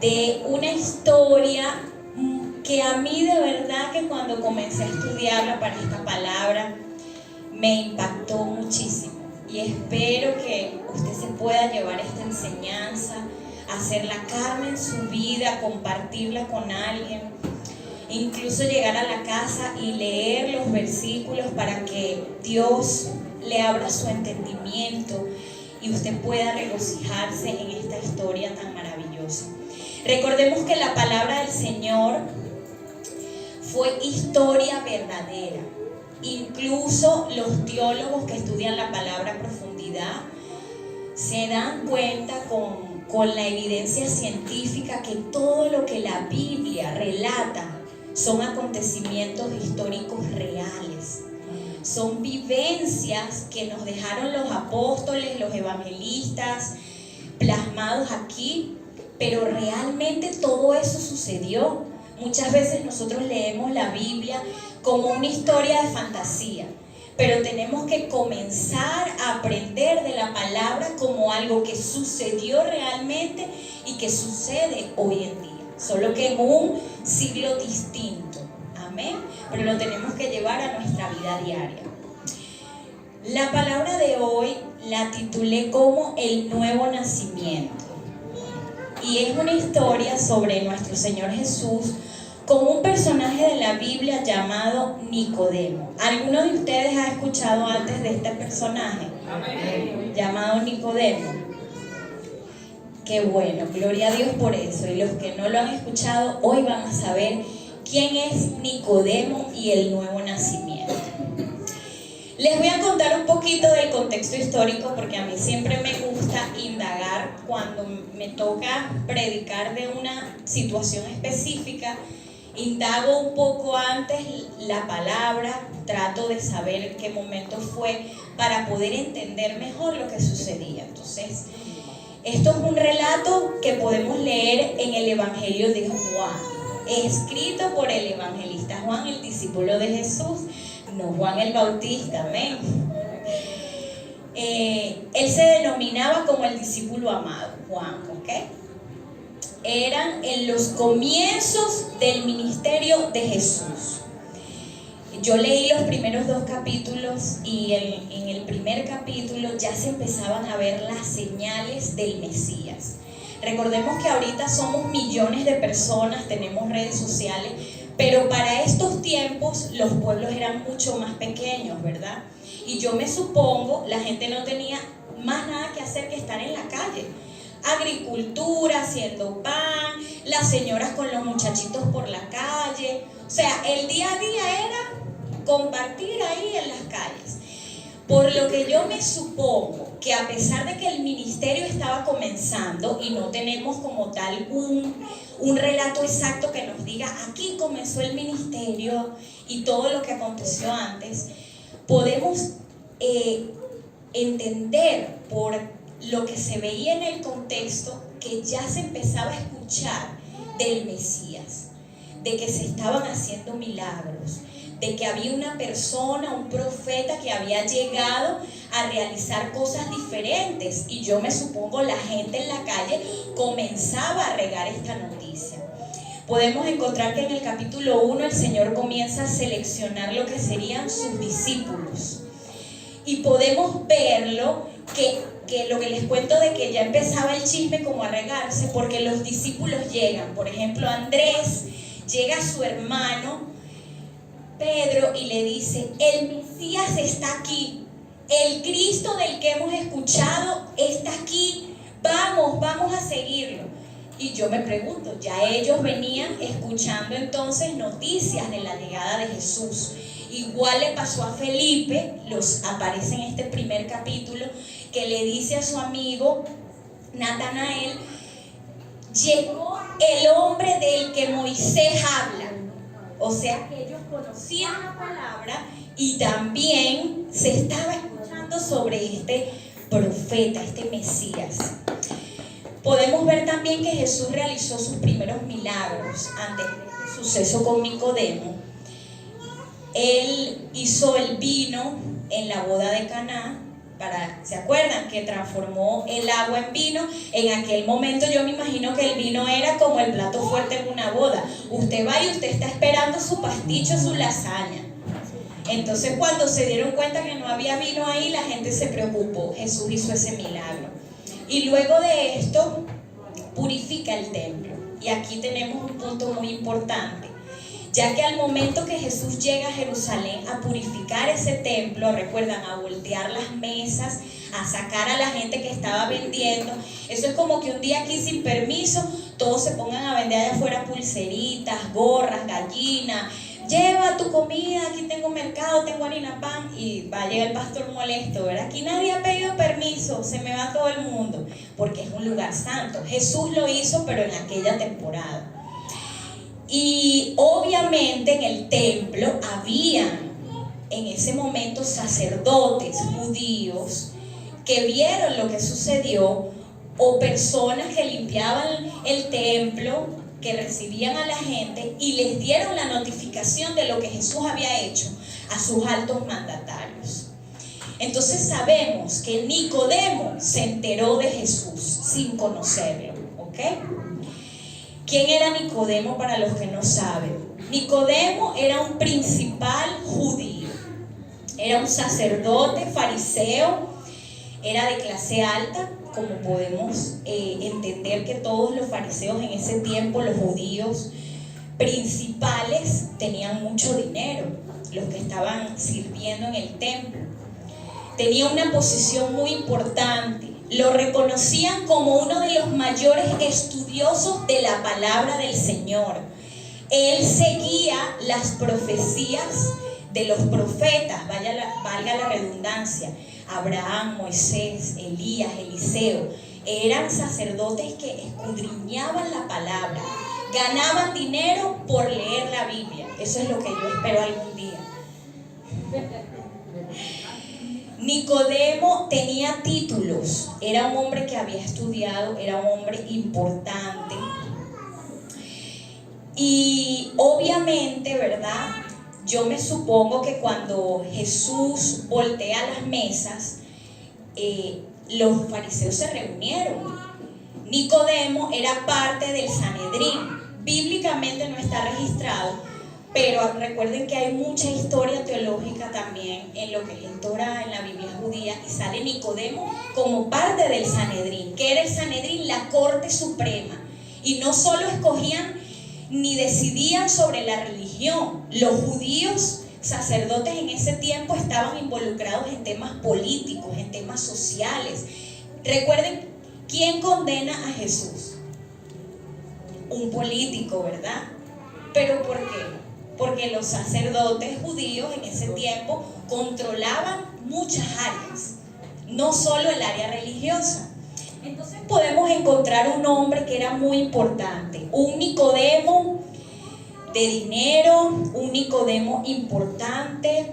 de una historia que a mí de verdad que cuando comencé a estudiarla para esta palabra me impactó muchísimo, y espero que usted se pueda llevar esta enseñanza, hacerla carne en su vida, compartirla con alguien, incluso llegar a la casa y leer los versículos para que Dios le abra su entendimiento y usted pueda regocijarse en esta historia tan maravillosa. Recordemos que la palabra del Señor fue historia verdadera. Incluso los teólogos que estudian la palabra a profundidad se dan cuenta con la evidencia científica que todo lo que la Biblia relata son acontecimientos históricos reales. Son vivencias que nos dejaron los apóstoles, los evangelistas, plasmados aquí, pero realmente todo eso sucedió. Muchas veces nosotros leemos la Biblia como una historia de fantasía, pero tenemos que comenzar a aprender de la palabra como algo que sucedió realmente y que sucede hoy en día, solo que en un siglo distinto. Amén. Pero lo tenemos que llevar a nuestra vida diaria. La palabra de hoy la titulé como el nuevo nacimiento, y es una historia sobre nuestro Señor Jesús con un personaje de la Biblia llamado Nicodemo. ¿Alguno de ustedes ha escuchado antes de este personaje? Amén. Llamado Nicodemo? Qué bueno, gloria a Dios por eso. Y los que no lo han escuchado, hoy van a saber quién es Nicodemo y el nuevo nacimiento. Les voy a contar un poquito del contexto histórico, porque a mí siempre me gusta indagar cuando me toca predicar de una situación específica. Indago un poco antes la palabra, trato de saber en qué momento fue para poder entender mejor lo que sucedía. Entonces, esto es un relato que podemos leer en el Evangelio de Juan, escrito por el evangelista Juan, el discípulo de Jesús, no Juan el Bautista, amén. Él se denominaba como el discípulo amado, Juan, ¿ok? Eran en los comienzos del ministerio de Jesús. Yo leí los primeros 2 capítulos y en el primer capítulo ya se empezaban a ver las señales del Mesías. Recordemos que ahorita somos millones de personas, tenemos redes sociales, pero para estos tiempos los pueblos eran mucho más pequeños, ¿verdad? Y yo me supongo la gente no tenía más nada que hacer que estar en la calle. Agricultura, haciendo pan, las señoras con los muchachitos por la calle. O sea, el día a día era compartir ahí en las calles. Por lo que yo me supongo que a pesar de que el ministerio estaba comenzando y no tenemos como tal un relato exacto que nos diga aquí comenzó el ministerio y todo lo que aconteció antes, podemos entender por lo que se veía en el contexto que ya se empezaba a escuchar del Mesías, de que se estaban haciendo milagros, de que había una persona, un profeta que había llegado a realizar cosas diferentes, y yo me supongo la gente en la calle comenzaba a regar esta noticia. Podemos encontrar que en el capítulo 1 el Señor comienza a seleccionar lo que serían sus discípulos, y podemos verlo que lo que les cuento de que ya empezaba el chisme como a regarse, porque los discípulos llegan. Por ejemplo, Andrés llega a su hermano Pedro y le dice: el Mesías está aquí, el Cristo del que hemos escuchado está aquí, vamos a seguirlo. Y yo me pregunto, ya ellos venían escuchando entonces noticias de la llegada de Jesús. Igual le pasó a Felipe, aparece en este primer capítulo, que le dice a su amigo Natanael: llegó el hombre del que Moisés habla. O sea que ellos conocían la palabra y también se estaba escuchando sobre este profeta, este Mesías. Podemos ver también que Jesús realizó sus primeros milagros antes de este suceso con Nicodemo. Él hizo el vino en la boda de Caná ¿se acuerdan? Que transformó el agua en vino. En aquel momento yo me imagino que el vino era como el plato fuerte en una boda. Usted va y usted está esperando su pasticho, su lasaña. Entonces cuando se dieron cuenta que no había vino ahí, la gente se preocupó. Jesús hizo ese milagro. Y luego de esto, purifica el templo. Y aquí tenemos un punto muy importante, ya que al momento que Jesús llega a Jerusalén a purificar ese templo, recuerdan, a voltear las mesas, a sacar a la gente que estaba vendiendo. Eso es como que un día aquí sin permiso todos se pongan a vender allá afuera pulseritas, gorras, gallinas. Lleva tu comida, aquí tengo mercado, tengo harina, pan. Y va a llegar el pastor molesto, ¿verdad? Aquí nadie ha pedido permiso, se me va todo el mundo, porque es un lugar santo. Jesús lo hizo, pero en aquella temporada. Y obviamente en el templo habían en ese momento sacerdotes judíos que vieron lo que sucedió, o personas que limpiaban el templo, que recibían a la gente y les dieron la notificación de lo que Jesús había hecho a sus altos mandatarios. Entonces sabemos que Nicodemo se enteró de Jesús sin conocerlo, ¿ok? ¿Quién era Nicodemo para los que no saben? Nicodemo era un principal judío, era un sacerdote fariseo, era de clase alta, como podemos entender que todos los fariseos en ese tiempo, los judíos principales, tenían mucho dinero, los que estaban sirviendo en el templo. Tenía una posición muy importante. Lo reconocían como uno de los mayores estudiosos de la palabra del Señor. Él seguía las profecías de los profetas, valga la redundancia. Abraham, Moisés, Elías, Eliseo. Eran sacerdotes que escudriñaban la palabra, ganaban dinero por leer la Biblia. Eso es lo que yo espero algún día. Nicodemo tenía títulos, era un hombre que había estudiado, era un hombre importante. Y obviamente, ¿verdad? Yo me supongo que cuando Jesús voltea las mesas, los fariseos se reunieron. Nicodemo era parte del Sanedrín. Bíblicamente no está registrado, pero recuerden que hay mucha historia teológica también en lo que es el Torá, en la Biblia judía, y sale Nicodemo como parte del Sanedrín. ¿Qué era el Sanedrín? La Corte Suprema. Y no solo escogían ni decidían sobre la religión. Los judíos sacerdotes en ese tiempo estaban involucrados en temas políticos, en temas sociales. Recuerden, ¿quién condena a Jesús? Un político, ¿verdad? ¿Pero por qué? Porque los sacerdotes judíos en ese tiempo controlaban muchas áreas, no solo el área religiosa. Entonces podemos encontrar un hombre que era muy importante, un Nicodemo de dinero, un Nicodemo importante,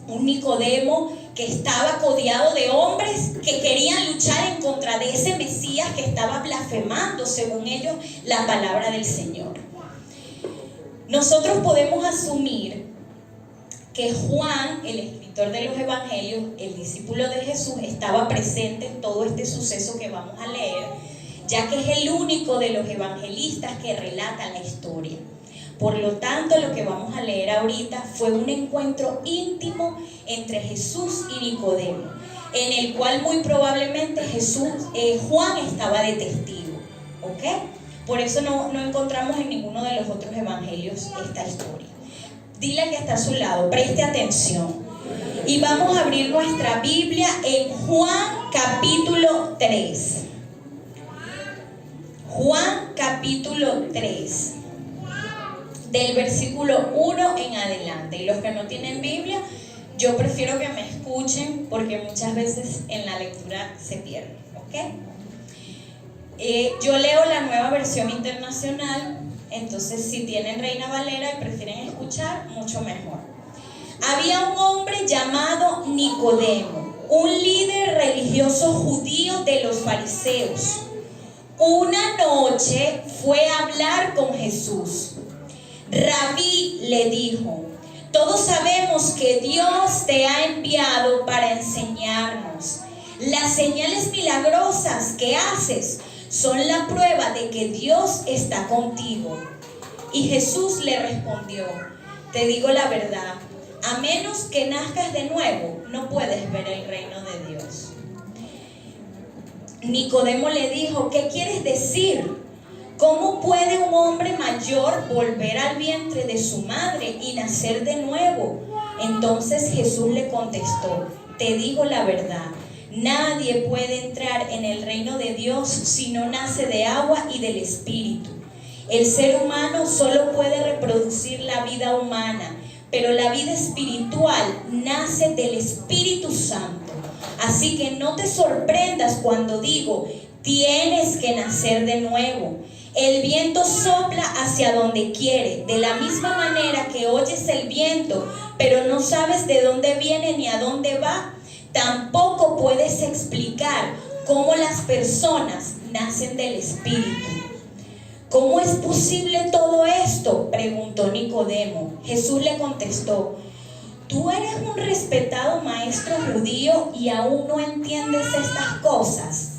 un Nicodemo que estaba codeado de hombres que querían luchar en contra de ese Mesías que estaba blasfemando, según ellos, la palabra del Señor. Nosotros podemos asumir que Juan, el escritor de los evangelios, el discípulo de Jesús, estaba presente en todo este suceso que vamos a leer, ya que es el único de los evangelistas que relata la historia. Por lo tanto, lo que vamos a leer ahorita fue un encuentro íntimo entre Jesús y Nicodemo, en el cual muy probablemente Juan estaba de testigo, ¿ok? Por eso no encontramos en ninguno de los otros evangelios esta historia. Dile que está a su lado, preste atención. Y vamos a abrir nuestra Biblia en Juan capítulo 3. Juan capítulo 3. Del versículo 1 en adelante. Y los que no tienen Biblia, yo prefiero que me escuchen porque muchas veces en la lectura se pierden, ¿ok? Yo leo la Nueva Versión Internacional, entonces si tienen Reina Valera y prefieren escuchar, mucho mejor. Había un hombre llamado Nicodemo, un líder religioso judío de los fariseos. Una noche fue a hablar con Jesús. Rabí, le dijo, todos sabemos que Dios te ha enviado para enseñarnos. Las señales milagrosas que haces son la prueba de que Dios está contigo. Y Jesús le respondió: te digo la verdad, a menos que nazcas de nuevo, no puedes ver el reino de Dios. Nicodemo le dijo: ¿qué quieres decir? ¿Cómo puede un hombre mayor volver al vientre de su madre y nacer de nuevo? Entonces Jesús le contestó: te digo la verdad, nadie puede entrar en el reino de Dios si no nace de agua y del Espíritu. El ser humano solo puede reproducir la vida humana, pero la vida espiritual nace del Espíritu Santo. Así que no te sorprendas cuando digo: tienes que nacer de nuevo. El viento sopla hacia donde quiere, de la misma manera que oyes el viento, pero no sabes de dónde viene ni a dónde va. Tampoco puedes explicar cómo las personas nacen del Espíritu. ¿Cómo es posible todo esto?, preguntó Nicodemo. Jesús le contestó: tú eres un respetado maestro judío y aún no entiendes estas cosas.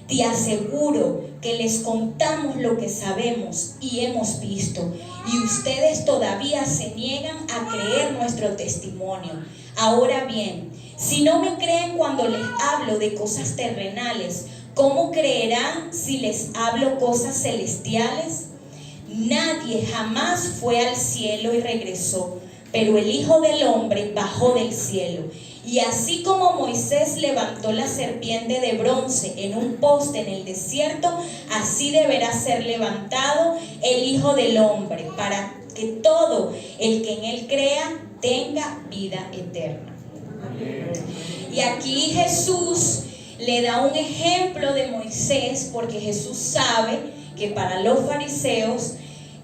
Te aseguro que les contamos lo que sabemos y hemos visto, y ustedes todavía se niegan a creer nuestro testimonio. Ahora bien, si no me creen cuando les hablo de cosas terrenales, ¿cómo creerán si les hablo cosas celestiales? Nadie jamás fue al cielo y regresó, pero el Hijo del Hombre bajó del cielo. Y así como Moisés levantó la serpiente de bronce en un poste en el desierto, así deberá ser levantado el Hijo del Hombre, para que todo el que en él crea tenga vida eterna. Y aquí Jesús le da un ejemplo de Moisés, porque Jesús sabe que para los fariseos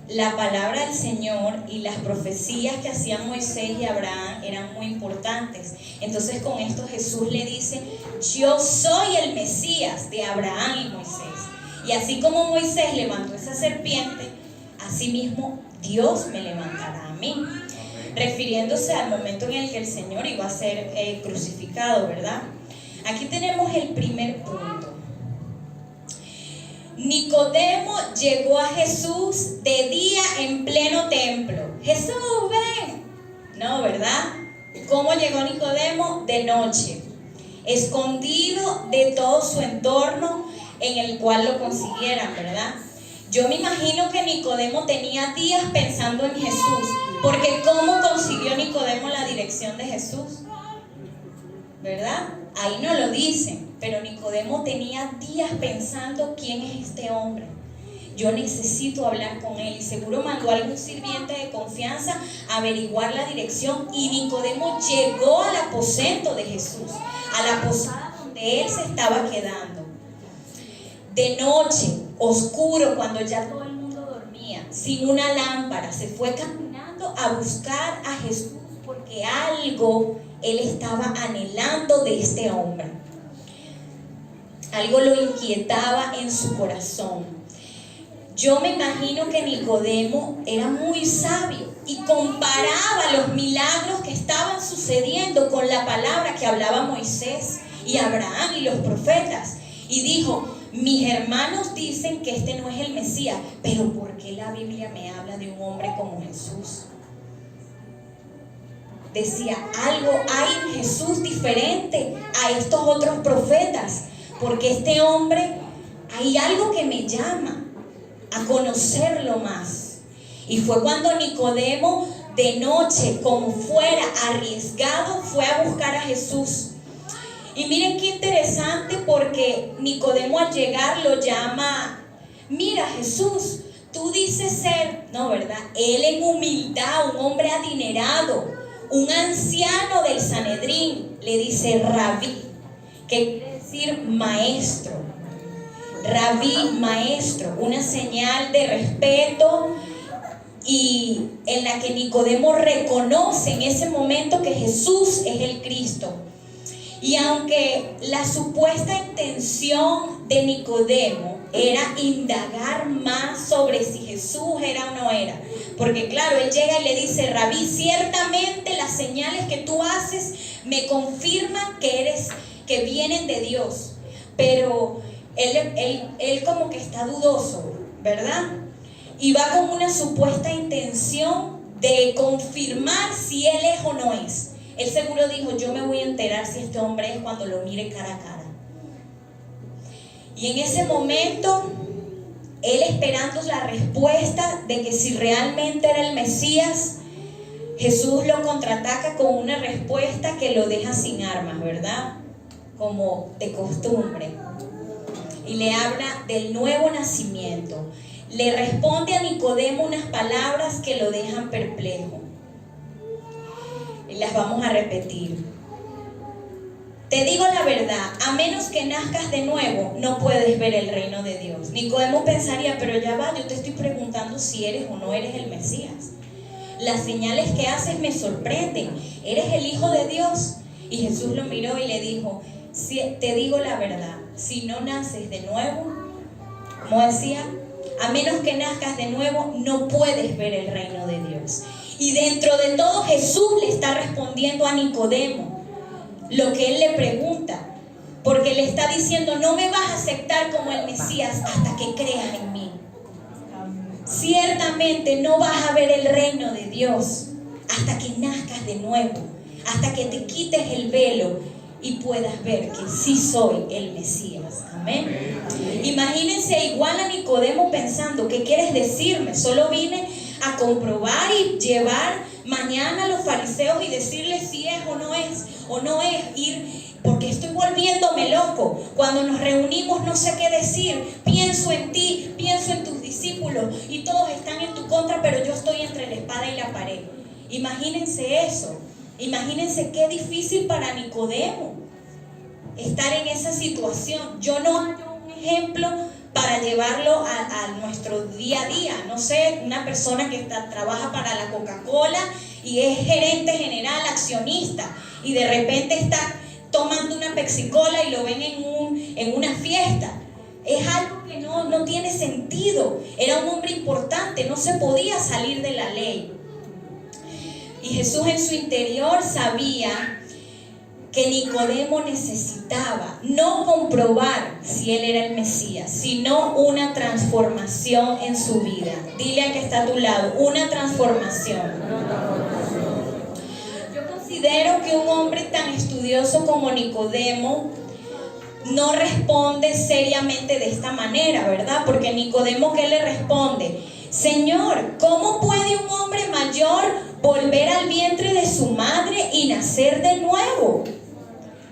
la palabra del Señor y las profecías que hacían Moisés y Abraham eran muy importantes. Entonces con esto Jesús le dice: yo soy el Mesías de Abraham y Moisés. Y así como Moisés levantó esa serpiente, así mismo Dios me levantará a mí. Refiriéndose al momento en el que el Señor iba a ser crucificado, ¿verdad? Aquí tenemos el primer punto. Nicodemo llegó a Jesús de día en pleno templo. Jesús, ven. No, ¿verdad? ¿Cómo llegó Nicodemo? De noche, escondido de todo su entorno en el cual lo consiguieran, ¿verdad? Yo me imagino que Nicodemo tenía días pensando en Jesús, porque ¿cómo consiguió Nicodemo la dirección de Jesús? ¿Verdad? Ahí no lo dicen, pero Nicodemo tenía días pensando: ¿quién es este hombre? Yo necesito hablar con él. Y seguro mandó a algún sirviente de confianza a averiguar la dirección. Y Nicodemo llegó al aposento de Jesús, a la posada donde él se estaba quedando. De noche, oscuro, cuando ya todo el mundo dormía, sin una lámpara, se fue caminando a buscar a Jesús, porque algo él estaba anhelando de este hombre. Algo lo inquietaba en su corazón. Yo me imagino que Nicodemo era muy sabio y comparaba los milagros que estaban sucediendo con la palabra que hablaba Moisés y Abraham y los profetas. Y dijo: mis hermanos dicen que este no es el Mesías, pero ¿por qué la Biblia me habla de un hombre como Jesús? Decía, algo hay en Jesús diferente a estos otros profetas, porque este hombre, hay algo que me llama a conocerlo más. Y fue cuando Nicodemo, de noche, como fuera, arriesgado, fue a buscar a Jesús. Y miren qué interesante, porque Nicodemo al llegar lo llama: mira, Jesús, tú dices ser, no, ¿verdad? Él en humildad, un hombre adinerado, un anciano del Sanedrín, le dice Rabí, que quiere decir maestro. Rabí, maestro, una señal de respeto, y en la que Nicodemo reconoce en ese momento que Jesús es el Cristo. Y aunque la supuesta intención de Nicodemo era indagar más sobre si Jesús era o no era, Porque claro, él llega y le dice: Rabí, ciertamente las señales que tú haces me confirman que vienen de Dios. Pero él como que está dudoso, ¿verdad? Y va con una supuesta intención de confirmar si él es o no es. Él seguro dijo: yo me voy a enterar si este hombre es cuando lo mire cara a cara. Y en ese momento, él esperando la respuesta de que si realmente era el Mesías, Jesús lo contraataca con una respuesta que lo deja sin armas, ¿verdad? Como de costumbre. Y le habla del nuevo nacimiento. Le responde a Nicodemo unas palabras que lo dejan perplejo. Y las vamos a repetir. Te digo la verdad, a menos que nazcas de nuevo, no puedes ver el reino de Dios. Nicodemo pensaría: pero ya va, yo te estoy preguntando si eres o no eres el Mesías. Las señales que haces me sorprenden. ¿Eres el Hijo de Dios? Y Jesús lo miró y le dijo: te digo la verdad, si no naces de nuevo, como decía, a menos que nazcas de nuevo, no puedes ver el reino de Dios. Y dentro de todo, Jesús le está respondiendo a Nicodemo lo que él le pregunta, porque le está diciendo: no me vas a aceptar como el Mesías hasta que creas en mí. Ciertamente no vas a ver el reino de Dios hasta que nazcas de nuevo, hasta que te quites el velo y puedas ver que sí soy el Mesías. Amén. Imagínense igual a Nicodemo pensando: ¿qué quieres decirme? Solo vine a comprobar y llevar mañana a los fariseos y decirles si es o no es, ir, porque estoy volviéndome loco. Cuando nos reunimos no sé qué decir, pienso en ti, pienso en tus discípulos y todos están en tu contra, pero yo estoy entre la espada y la pared. Imagínense eso, imagínense qué difícil para Nicodemo estar en esa situación. Yo no hallo un ejemplo para llevarlo a nuestro día a día. No sé, una persona que trabaja para la Coca-Cola y es gerente general, accionista, y de repente está tomando una Pepsi-Cola y lo ven en una fiesta. Es algo que no tiene sentido. Era un hombre importante, no se podía salir de la ley. Y Jesús en su interior sabía que Nicodemo necesitaba no comprobar si él era el Mesías, sino una transformación en su vida. Dile al que está a tu lado: una transformación. Yo considero que un hombre tan estudioso como Nicodemo no responde seriamente de esta manera, ¿verdad? Porque Nicodemo, ¿qué le responde? Señor, ¿cómo puede un hombre mayor volver al vientre de su madre y nacer de nuevo?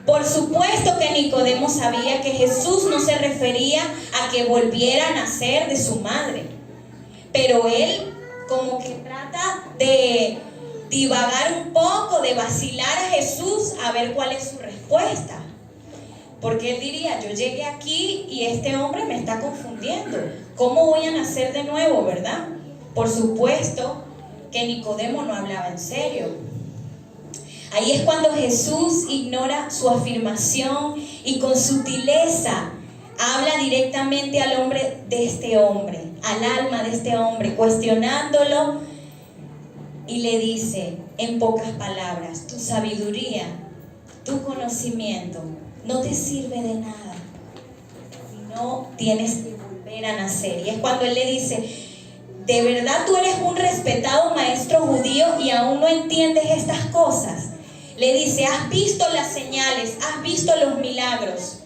Por supuesto que Nicodemo sabía que Jesús no se refería a que volviera a nacer de su madre, pero él como que trata de divagar un poco, de vacilar a Jesús a ver cuál es su respuesta. Porque él diría: yo llegué aquí y este hombre me está confundiendo. ¿Cómo voy a nacer de nuevo, verdad? Por supuesto que Nicodemo no hablaba en serio. Ahí es cuando Jesús ignora su afirmación y con sutileza habla directamente al hombre de este hombre, al alma de este hombre, cuestionándolo, y le dice en pocas palabras: tu sabiduría, tu conocimiento no te sirve de nada si no tienes que volver a nacer. Y es cuando él le dice: ¿de verdad tú eres un respetado maestro judío y aún no entiendes estas cosas? Le dice: has visto las señales, has visto los milagros.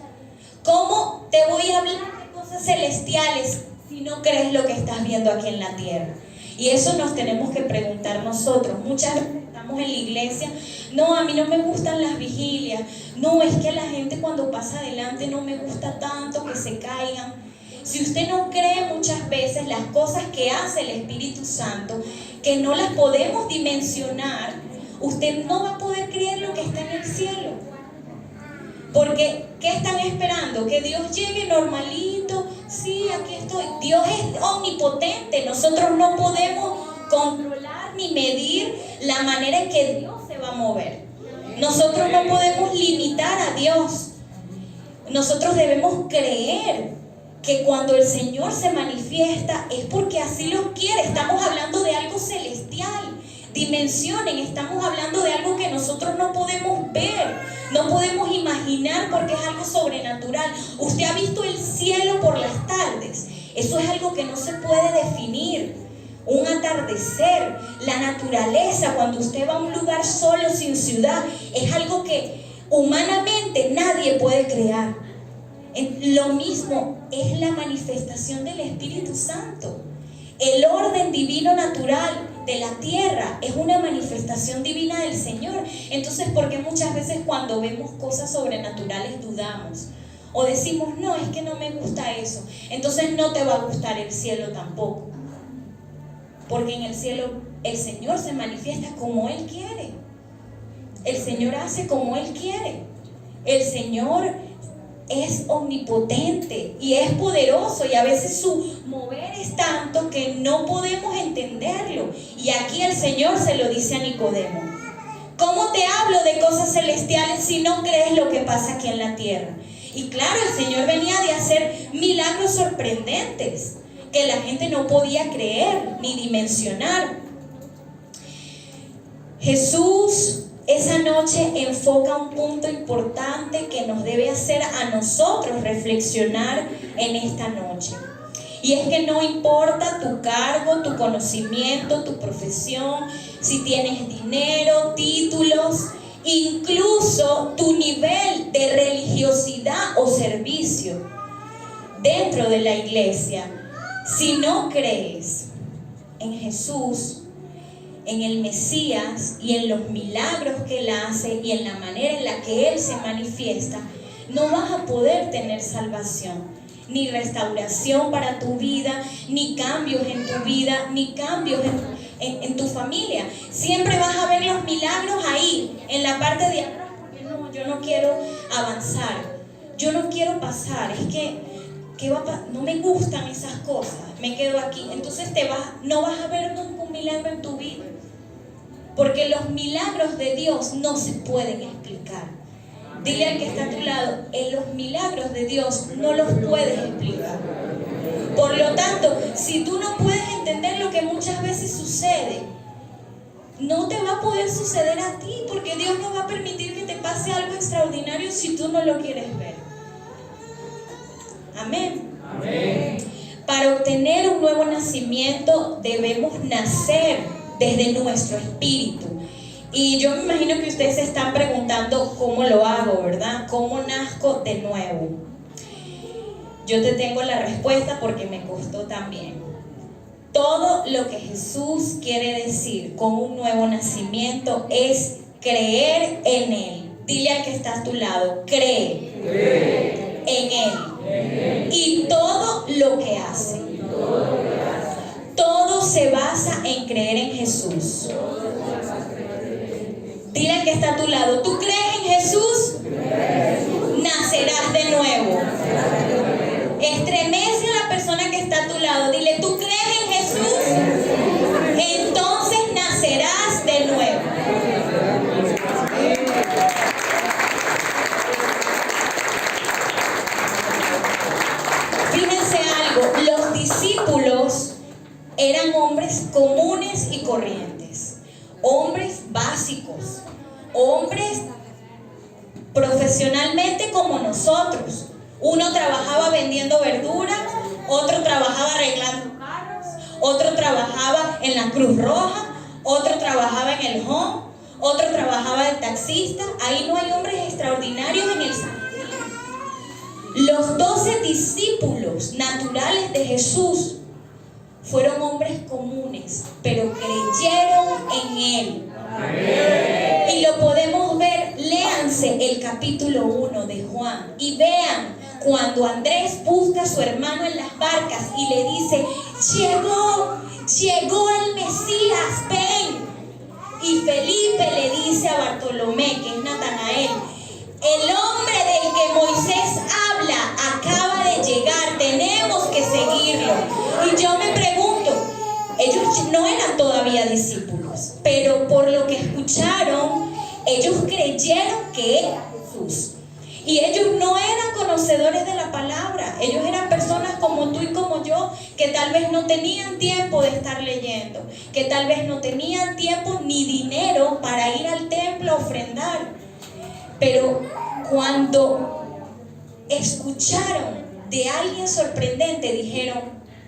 ¿Cómo te voy a hablar de cosas celestiales si no crees lo que estás viendo aquí en la tierra? Y eso nos tenemos que preguntar nosotros. Muchas veces estamos en la iglesia: no, a mí no me gustan las vigilias. No, es que la gente cuando pasa adelante no me gusta tanto que se caigan. Si usted no cree muchas veces las cosas que hace el Espíritu Santo, que no las podemos dimensionar, usted no va a poder creer lo que está en el cielo. Porque, ¿qué están esperando? Que Dios llegue normalito. Sí, aquí estoy. Dios es omnipotente. Nosotros no podemos controlar ni medir la manera en que Dios se va a mover. Nosotros no podemos limitar a Dios. Nosotros debemos creer que cuando el Señor se manifiesta es porque así lo quiere. Estamos hablando de algo celestial. Dimensionen, estamos hablando de algo que nosotros no podemos ver, no podemos imaginar, porque es algo sobrenatural. Usted ha visto el cielo por las tardes. Eso es algo que no se puede definir. Un atardecer, la naturaleza, cuando usted va a un lugar solo, sin ciudad, es algo que humanamente nadie puede crear. Lo mismo es la manifestación del Espíritu Santo. El orden divino natural de la tierra es una manifestación divina del Señor. Entonces, ¿por qué muchas veces cuando vemos cosas sobrenaturales dudamos? O decimos, no, es que no me gusta eso. Entonces no te va a gustar el cielo tampoco. Porque en el cielo el Señor se manifiesta como Él quiere. El Señor hace como Él quiere. El Señor es omnipotente y es poderoso, y a veces su mover es tanto que no podemos entenderlo. Y aquí el Señor se lo dice a Nicodemo: ¿cómo te hablo de cosas celestiales si no crees lo que pasa aquí en la tierra? Y claro, el Señor venía de hacer milagros sorprendentes que la gente no podía creer ni dimensionar. Jesús esa noche enfoca un punto importante que nos debe hacer a nosotros reflexionar en esta noche. Y es que no importa tu cargo, tu conocimiento, tu profesión, si tienes dinero, títulos, incluso tu nivel de religiosidad o servicio dentro de la iglesia, si no crees en Jesús, en el Mesías y en los milagros que Él hace y en la manera en la que Él se manifiesta, no vas a poder tener salvación, ni restauración para tu vida, ni cambios en tu vida, ni cambios en tu familia. Siempre vas a ver los milagros ahí, en la parte de atrás, porque no, yo no quiero avanzar, yo no quiero pasar, es que no me gustan esas cosas, me quedo aquí. Entonces no vas a ver nunca un milagro en tu vida, porque los milagros de Dios no se pueden explicar. Dile al que está a tu lado: los milagros de Dios no los puedes explicar. Por lo tanto, si tú no puedes entender lo que muchas veces sucede, no te va a poder suceder a ti, porque Dios no va a permitir que te pase algo extraordinario si tú no lo quieres ver. Amén. Amén. Para obtener un nuevo nacimiento debemos nacer desde nuestro espíritu. Y yo me imagino que ustedes se están preguntando cómo lo hago, ¿verdad? ¿Cómo nazco de nuevo? Yo te tengo la respuesta porque me costó también. Todo lo que Jesús quiere decir con un nuevo nacimiento es creer en Él. Dile al que está a tu lado: cree en Él. Y todo lo que hace, todo se basa en creer en Jesús. Dile al que está a tu lado: ¿tú crees en Jesús? Nacerás de nuevo. Estremece a la persona que está a tu lado. Dile: ¿tú crees en Jesús? Entonces nacerás de nuevo. Fíjense algo, los discípulos eran hombres comunes y corrientes, hombres básicos, hombres profesionalmente como nosotros. Uno trabajaba vendiendo verduras, otro trabajaba arreglando carros, otro trabajaba en la Cruz Roja, otro trabajaba en el Home, otro trabajaba de taxista. Ahí no hay hombres extraordinarios en el Sanedrín. Los 12 discípulos naturales de Jesús fueron hombres comunes, pero creyeron en Él. Amén. Y lo podemos ver, léanse el capítulo 1 de Juan y vean cuando Andrés busca a su hermano en las barcas y le dice: llegó el Mesías, ven. Y Felipe le dice a Bartolomé, que es Natanael: el hombre del que Moisés habla acaba de llegar, tenemos que seguirlo. Y yo me pregunto, ellos no eran todavía discípulos, pero por lo que escucharon, ellos creyeron que era Jesús. Y ellos no eran conocedores de la palabra. Ellos eran personas como tú y como yo, que tal vez no tenían tiempo de estar leyendo, que tal vez no tenían tiempo ni dinero para ir al templo a ofrendar. Pero cuando escucharon de alguien sorprendente, dijeron: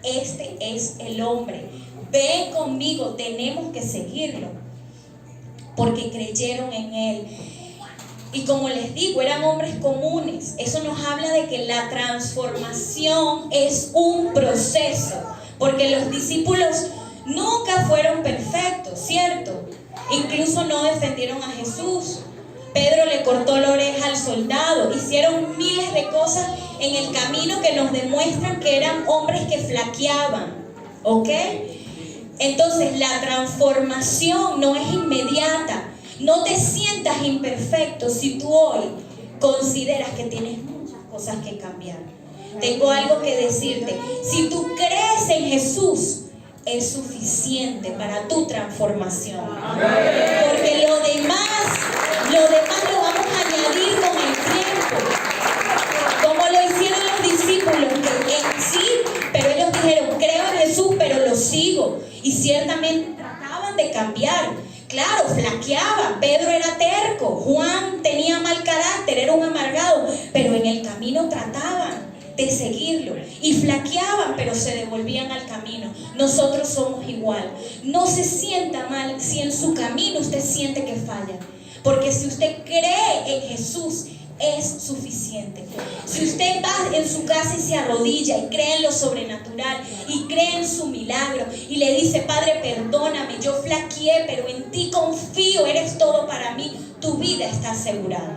este es el hombre, ven conmigo, tenemos que seguirlo, porque creyeron en él. Y como les digo, eran hombres comunes. Eso nos habla de que la transformación es un proceso, porque los discípulos nunca fueron perfectos, ¿cierto? Incluso no defendieron a Jesús. Pedro le cortó la oreja al soldado. Hicieron miles de cosas en el camino que nos demuestran que eran hombres que flaqueaban, ¿ok? Entonces la transformación no es inmediata. No te sientas imperfecto si tú hoy consideras que tienes muchas cosas que cambiar. Tengo algo que decirte. Si tú crees en Jesús, es suficiente para tu transformación. Porque lo demás lo vamos a añadir con el tiempo. Como lo hicieron los discípulos, que en sí, pero ellos dijeron: creo en Jesús, pero lo sigo. Y ciertamente trataban de cambiar. Claro, flaqueaban. Pedro era terco, Juan tenía mal carácter, era un amargado, pero en el camino trataban de seguirlo y flaqueaban, pero se devolvían al camino. Nosotros somos igual. No se sienta mal si en su camino usted siente que falla, porque si usted cree en Jesús, es suficiente. Si usted va en su casa y se arrodilla y cree en lo sobrenatural y cree en su milagro y le dice: Padre, perdóname, yo flaqueé, pero en ti confío, eres todo para mí, tu vida está asegurada.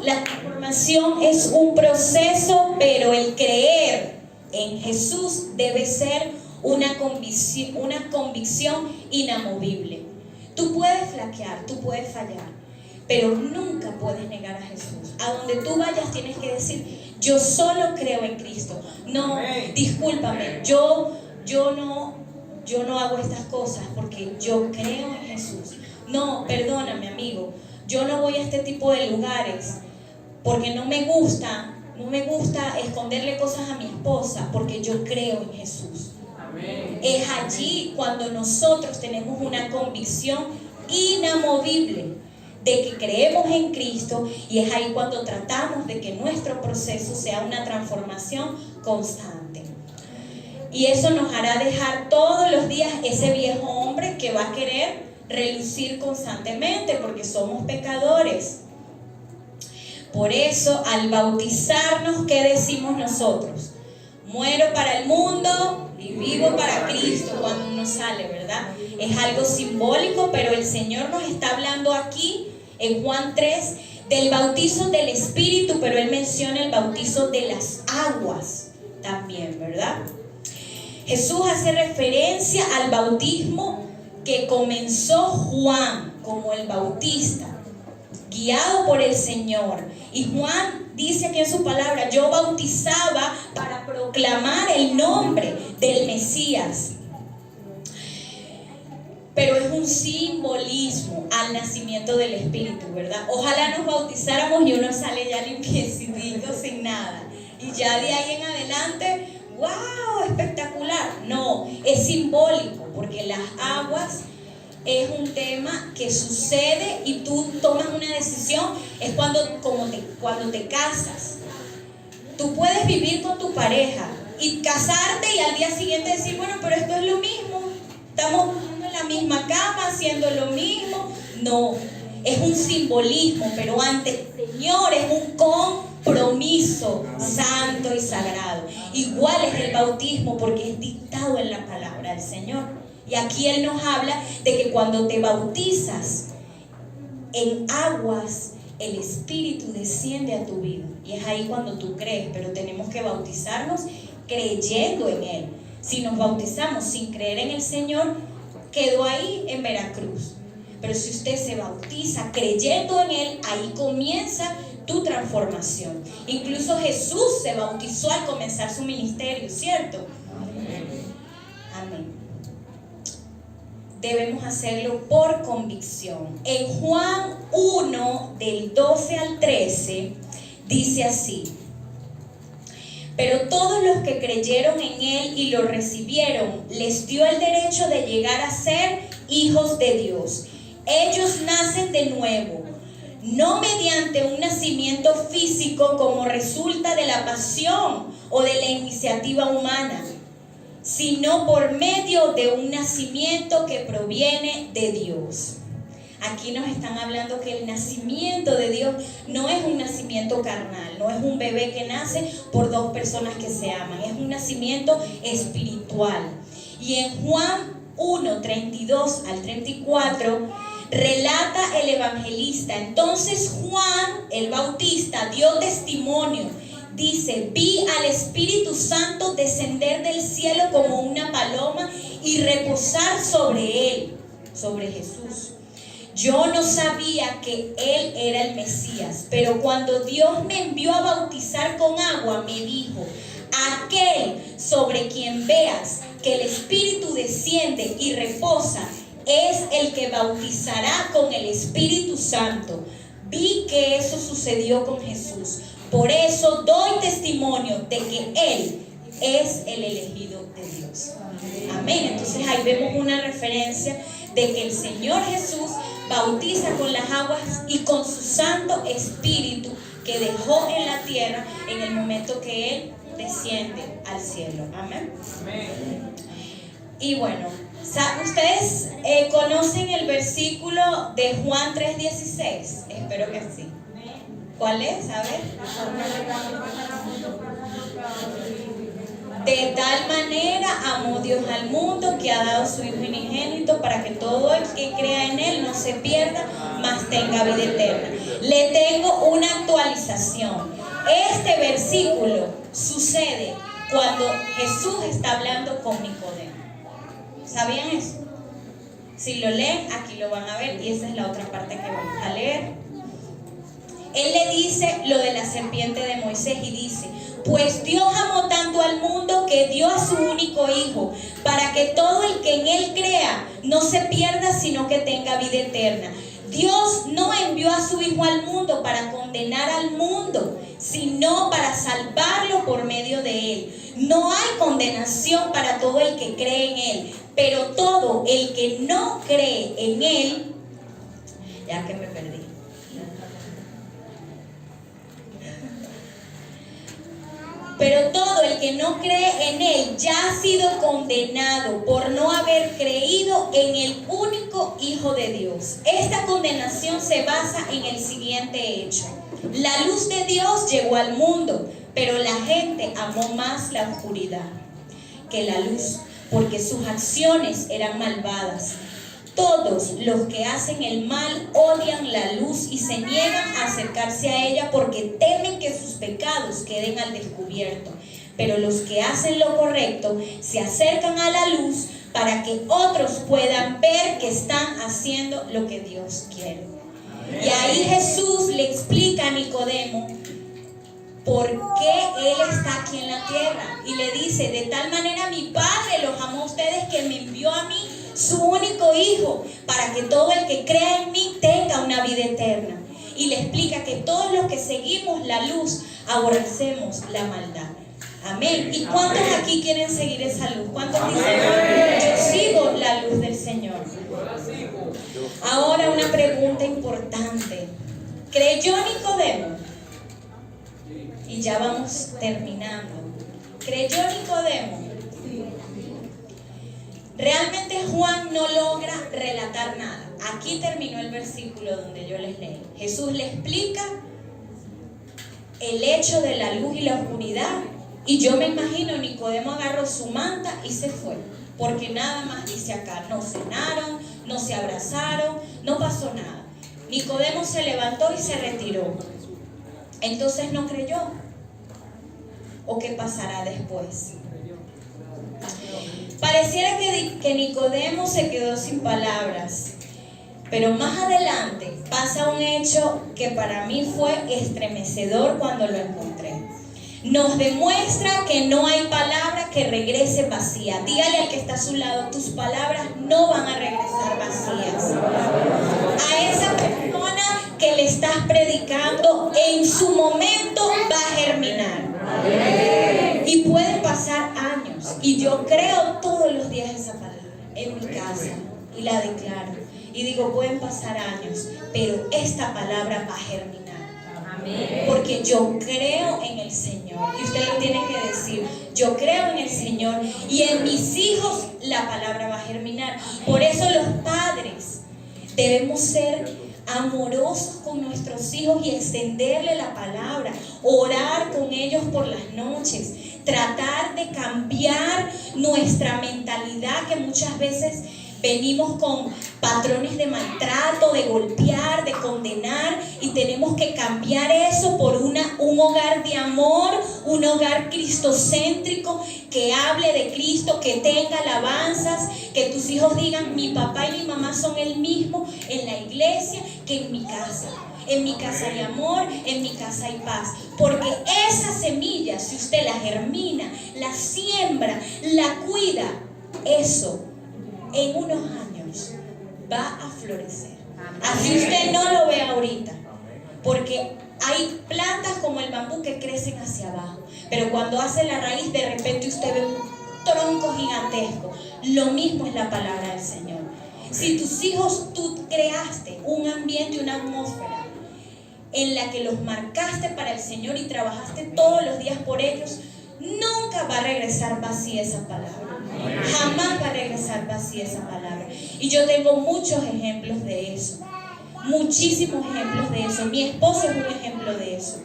La transformación es un proceso, pero el creer en Jesús debe ser una convicción inamovible. Tú puedes flaquear, tú puedes fallar, pero nunca puedes negar a Jesús. A donde tú vayas tienes que decir: yo solo creo en Cristo. No, discúlpame, yo no hago estas cosas porque yo creo en Jesús. No, perdóname, amigo, yo no voy a este tipo de lugares porque no me gusta esconderle cosas a mi esposa, porque yo creo en Jesús. Es allí cuando nosotros tenemos una convicción inamovible de que creemos en Cristo, y es ahí cuando tratamos de que nuestro proceso sea una transformación constante. Y eso nos hará dejar todos los días ese viejo hombre que va a querer relucir constantemente, porque somos pecadores. Por eso, al bautizarnos, ¿qué decimos nosotros? Muero para el mundo y vivo para Cristo, cuando uno sale, ¿verdad? Es algo simbólico, pero el Señor nos está hablando aquí en Juan 3 del bautizo del Espíritu, pero Él menciona el bautizo de las aguas también, ¿verdad? Jesús hace referencia al bautismo que comenzó Juan como el Bautista, guiado por el Señor. Y Juan dice aquí en su palabra: yo bautizaba para proclamar el nombre del Mesías. Pero es un simbolismo al nacimiento del Espíritu, ¿verdad? Ojalá nos bautizáramos y uno sale ya limpiecito, sin nada, y ya de ahí en adelante, ¡wow!, espectacular. No, es simbólico, porque las aguas es un tema que sucede y tú tomas una decisión. Es cuando te casas. Tú puedes vivir con tu pareja y casarte y al día siguiente decir: bueno, pero esto es lo mismo, estamos en la misma cama, haciendo lo mismo. No, es un simbolismo, pero ante el Señor es un compromiso santo y sagrado. Igual es el bautismo, porque es dictado en la palabra del Señor. Y aquí Él nos habla de que cuando te bautizas en aguas, el Espíritu desciende a tu vida. Y es ahí cuando tú crees, pero tenemos que bautizarnos creyendo en Él. Si nos bautizamos sin creer en el Señor, quedó ahí en Veracruz. Pero si usted se bautiza creyendo en Él, ahí comienza tu transformación. Incluso Jesús se bautizó al comenzar su ministerio, ¿cierto? Amén. debemos hacerlo por convicción. En Juan 1, del 12 al 13, dice así: pero todos los que creyeron en Él y lo recibieron, les dio el derecho de llegar a ser hijos de Dios. Ellos nacen de nuevo, no mediante un nacimiento físico como resulta de la pasión o de la iniciativa humana, sino por medio de un nacimiento que proviene de Dios. Aquí nos están hablando que el nacimiento de Dios no es un nacimiento carnal, no es un bebé que nace por dos personas que se aman, es un nacimiento espiritual. Y en Juan 1, 32 al 34, relata el evangelista: entonces Juan el Bautista dio testimonio. Dice: vi al Espíritu Santo descender del cielo como una paloma y reposar sobre él, sobre Jesús. Yo no sabía que él era el Mesías, pero cuando Dios me envió a bautizar con agua, me dijo: aquel sobre quien veas que el Espíritu desciende y reposa, es el que bautizará con el Espíritu Santo. Vi que eso sucedió con Jesús. Por eso doy testimonio de que Él es el elegido de Dios. Amén. Entonces ahí vemos una referencia de que el Señor Jesús bautiza con las aguas y con su Santo Espíritu que dejó en la tierra en el momento que Él desciende al cielo. Amén. Y bueno, ¿ustedes conocen el versículo de Juan 3:16? Espero que sí. ¿Cuál es? A ver. De tal manera amó Dios al mundo que ha dado su Hijo unigénito para que todo el que crea en Él no se pierda, mas tenga vida eterna. Le tengo una actualización. Este versículo sucede cuando Jesús está hablando con Nicodemo. ¿Sabían eso? Si lo leen, aquí lo van a ver, y esa es la otra parte que vamos a leer. Él le dice lo de la serpiente de Moisés y dice: pues Dios amó tanto al mundo que dio a su único Hijo, para que todo el que en Él crea no se pierda, sino que tenga vida eterna. Dios no envió a su Hijo al mundo para condenar al mundo, sino para salvarlo por medio de Él. No hay condenación para todo el que cree en Él, pero todo el que no cree en Él, ya que me perdí. Pero todo el que no cree en Él ya ha sido condenado por no haber creído en el único Hijo de Dios. Esta condenación se basa en el siguiente hecho: la luz de Dios llegó al mundo, pero la gente amó más la oscuridad que la luz, porque sus acciones eran malvadas. Todos los que hacen el mal odian la luz y se niegan a acercarse a ella porque temen que sus pecados queden al descubierto. Pero los que hacen lo correcto se acercan a la luz para que otros puedan ver que están haciendo lo que Dios quiere. Y ahí Jesús le explica a Nicodemo por qué Él está aquí en la tierra. Y le dice: de tal manera mi Padre los amó a ustedes que me envió a mí su único Hijo, para que todo el que crea en mí tenga una vida eterna. Y le explica que todos los que seguimos la luz aborrecemos la maldad. Amén. ¿Y cuántos aquí quieren seguir esa luz? ¿Cuántos dicen: yo sigo la luz del Señor? Ahora una pregunta importante. ¿Creyó Nicodemo? Y ya vamos terminando. ¿Creyó Nicodemo? Realmente Juan no logra relatar nada. Aquí terminó el versículo donde yo les leí. Jesús le explica el hecho de la luz y la oscuridad. Y yo me imagino Nicodemo agarró su manta y se fue. Porque nada más dice acá: no cenaron, no se abrazaron, no pasó nada. Nicodemo se levantó y se retiró. Entonces no creyó. ¿O qué pasará después? Pareciera que Nicodemo se quedó sin palabras, pero más adelante pasa un hecho que para mí fue estremecedor cuando lo encontré. nos demuestra que no hay palabra que regrese vacía. Dígale al que está a su lado, tus palabras no van a regresar vacías. A esa persona que le estás predicando, en su momento va a germinar. Y pueden pasar años. Y yo creo todos los días esa palabra en mi casa. Y la declaro. Y digo, pueden pasar años, pero esta palabra va a germinar. Porque yo creo en el Señor. Y usted lo tiene que decir, yo creo en el Señor y en mis hijos la palabra va a germinar. Por eso los padres debemos ser amorosos con nuestros hijos y extenderle la palabra, orar con ellos por las noches, tratar de cambiar nuestra mentalidad, que muchas veces venimos con patrones de maltrato, de golpear, de condenar, y tenemos que cambiar eso por un hogar de amor, un hogar cristocéntrico, que hable de Cristo, que tenga alabanzas, que tus hijos digan, mi papá y mi mamá son el mismo en la iglesia que en mi casa. En mi casa hay amor, en mi casa hay paz. Porque esa semilla, si usted la germina, la siembra, la cuida, eso en unos años va a florecer. Así usted no lo ve ahorita, porque hay plantas como el bambú que crecen hacia abajo, pero cuando hace la raíz, de repente usted ve un tronco gigantesco. Lo mismo es la palabra del Señor. Si tus hijos, tú creaste un ambiente, una atmósfera en la que los marcaste para el Señor y trabajaste todos los días por ellos, nunca va a regresar vacía esa palabra. Jamás va a regresar vacía esa palabra. Y yo tengo muchos ejemplos de eso. Muchísimos ejemplos de eso. Mi esposo es un ejemplo de eso.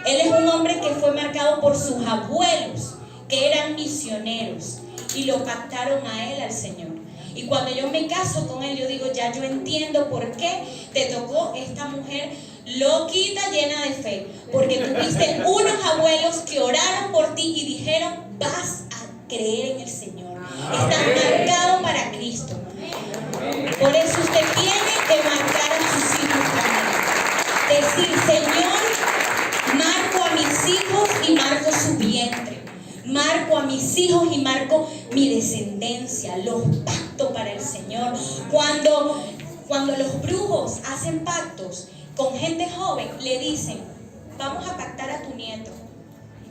Él es un hombre que fue marcado por sus abuelos, que eran misioneros, y lo pactaron a él al Señor. Y cuando yo me caso con él, yo digo, ya yo entiendo por qué te tocó esta mujer loquita, llena de fe. Porque tuviste unos abuelos que oraron por ti y dijeron, vas a creer en el Señor. Estás marcado para Cristo. Por eso usted tiene que marcar a sus hijos también. Decir, Señor, marco a mis hijos y marco su vientre. Marco a mis hijos y marco mi descendencia. Los pacto para el Señor. Cuando los brujos hacen pactos con gente joven, le dicen, vamos a pactar a tu nieto.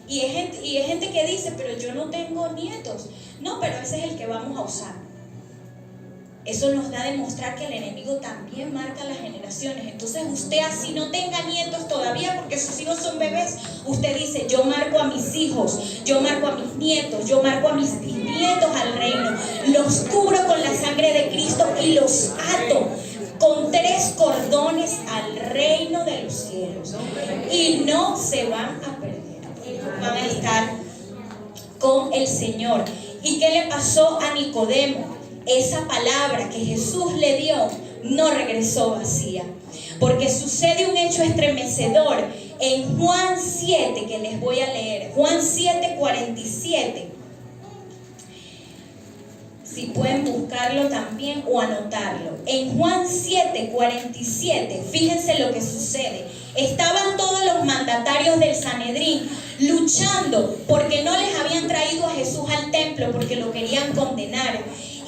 Y hay gente que dice, pero yo no tengo nietos. No, pero ese es el que vamos a usar. Eso nos da a demostrar que el enemigo también marca las generaciones. Entonces usted, así no tenga nietos todavía porque sus hijos son bebés, usted dice, yo marco a mis hijos, yo marco a mis nietos, yo marco a mis bisnietos al reino. Los cubro con la sangre de Cristo y los ato con 3 cordones al reino de los cielos. Y no se van a perder. Van a estar con el Señor. ¿Y qué le pasó a Nicodemo? Esa palabra que Jesús le dio no regresó vacía, porque sucede un hecho estremecedor en Juan 7, que les voy a leer. Juan 7:47. Si pueden buscarlo también o anotarlo. En Juan 7:47, fíjense lo que sucede. Estaban todos los mandatarios del Sanedrín luchando porque no les habían traído a Jesús al templo, porque lo querían condenar.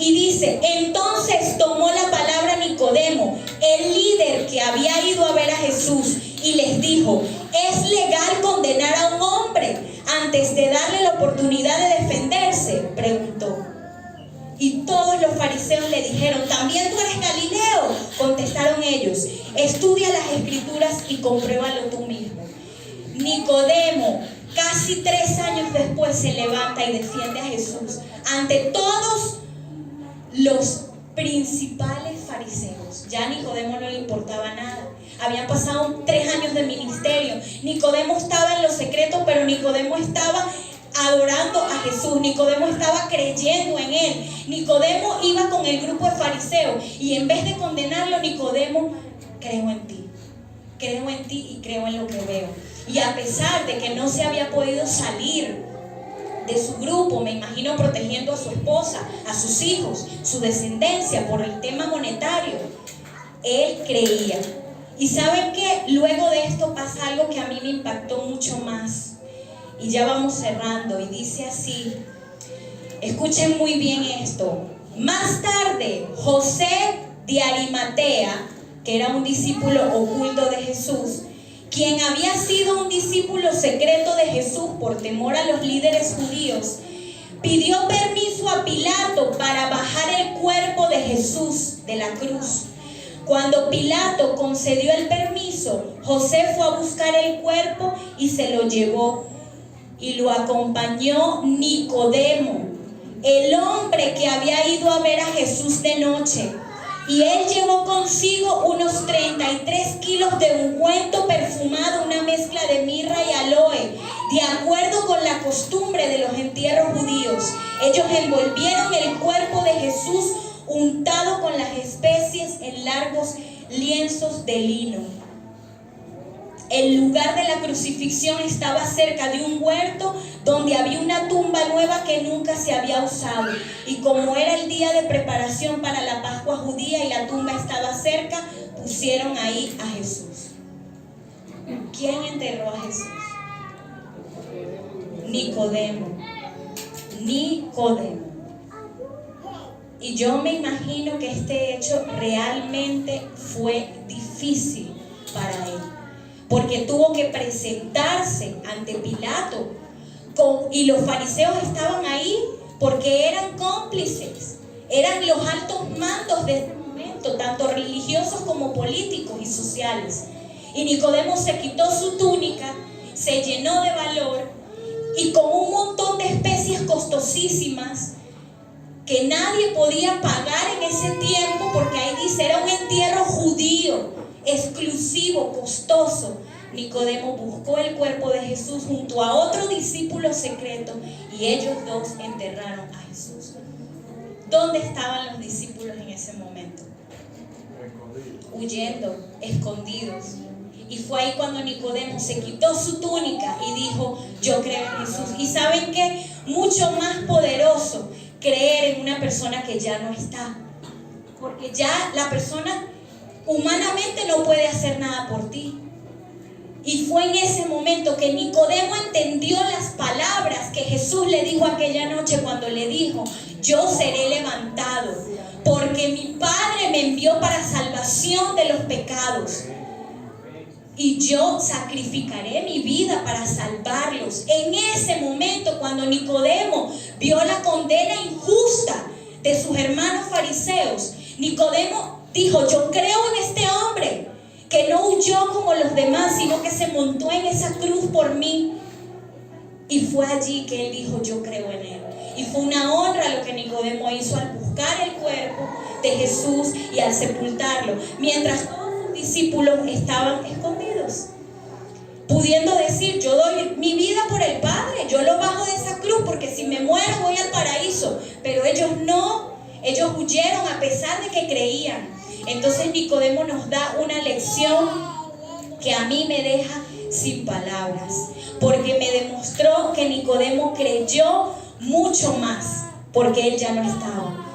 Y dice, entonces tomó la palabra Nicodemo, el líder que había ido a ver a Jesús, y les dijo, ¿es legal condenar a un hombre antes de darle la oportunidad de defenderse? Preguntó. Y todos los fariseos le dijeron, ¿también tú eres Galileo? Contestaron ellos, estudia las escrituras y compruébalo tú mismo. Nicodemo, casi 3 años después, se levanta y defiende a Jesús ante todos los principales fariseos. Ya a Nicodemo no le importaba nada. Habían pasado 3 años de ministerio. Nicodemo estaba en lo secreto, pero Nicodemo estaba adorando a Jesús. Nicodemo estaba creyendo en él. Nicodemo iba con el grupo de fariseos y en vez de condenarlo, Nicodemo, creo en ti y creo en lo que veo. Y a pesar de que no se había podido salir de su grupo, me imagino protegiendo a su esposa, a sus hijos, su descendencia por el tema monetario, él creía. Y ¿saben qué? Luego de esto pasa algo que a mí me impactó mucho más. Y ya vamos cerrando y dice así, escuchen muy bien esto. Más tarde, José de Arimatea, que era un discípulo oculto de Jesús, quien había sido un discípulo secreto de Jesús por temor a los líderes judíos, pidió permiso a Pilato para bajar el cuerpo de Jesús de la cruz. Cuando Pilato concedió el permiso, José fue a buscar el cuerpo y se lo llevó. Y lo acompañó Nicodemo, el hombre que había ido a ver a Jesús de noche. Y él llevó consigo unos 33 kilos de ungüento perfumado, una mezcla de mirra y aloe, de acuerdo con la costumbre de los entierros judíos. Ellos envolvieron el cuerpo de Jesús untado con las especies en largos lienzos de lino. El lugar de la crucifixión estaba cerca de un huerto donde había una tumba nueva que nunca se había usado. Y como era el día de preparación para la Pascua judía y la tumba estaba cerca, pusieron ahí a Jesús. ¿Quién enterró a Jesús? Nicodemo. Nicodemo. Y yo me imagino que este hecho realmente fue difícil para él, porque tuvo que presentarse ante Pilato y los fariseos estaban ahí porque eran cómplices, eran los altos mandos de este momento, tanto religiosos como políticos y sociales. Y Nicodemo se quitó su túnica, se llenó de valor y con un montón de especies costosísimas que nadie podía pagar en ese tiempo, porque ahí dice, era un entierro judío, exclusivo, costoso. Nicodemo buscó el cuerpo de Jesús junto a otro discípulo secreto y ellos dos enterraron a Jesús. ¿Dónde estaban los discípulos en ese momento? Huyendo, escondidos. Y fue ahí cuando Nicodemo se quitó su túnica y dijo, yo creo en Jesús. ¿Y saben qué? Mucho más poderoso creer en una persona que ya no está, porque ya la persona humanamente no puede hacer nada por ti. Y fue en ese momento que Nicodemo entendió las palabras que Jesús le dijo aquella noche cuando le dijo, yo seré levantado, porque mi Padre me envió para salvación de los pecados. Y yo sacrificaré mi vida para salvarlos. En ese momento, cuando Nicodemo vio la condena injusta de sus hermanos fariseos, Nicodemo dijo, yo creo en este hombre, que no huyó como los demás, sino que se montó en esa cruz por mí. Y fue allí que él dijo, yo creo en él. Y fue una honra lo que Nicodemo hizo al buscar el cuerpo de Jesús y al sepultarlo, mientras discípulos estaban escondidos, pudiendo decir, yo doy mi vida por el Padre, yo lo bajo de esa cruz porque si me muero voy al paraíso. Pero ellos no, ellos huyeron a pesar de que creían. Entonces Nicodemo nos da una lección que a mí me deja sin palabras, porque me demostró que Nicodemo creyó mucho más, porque él ya no estaba.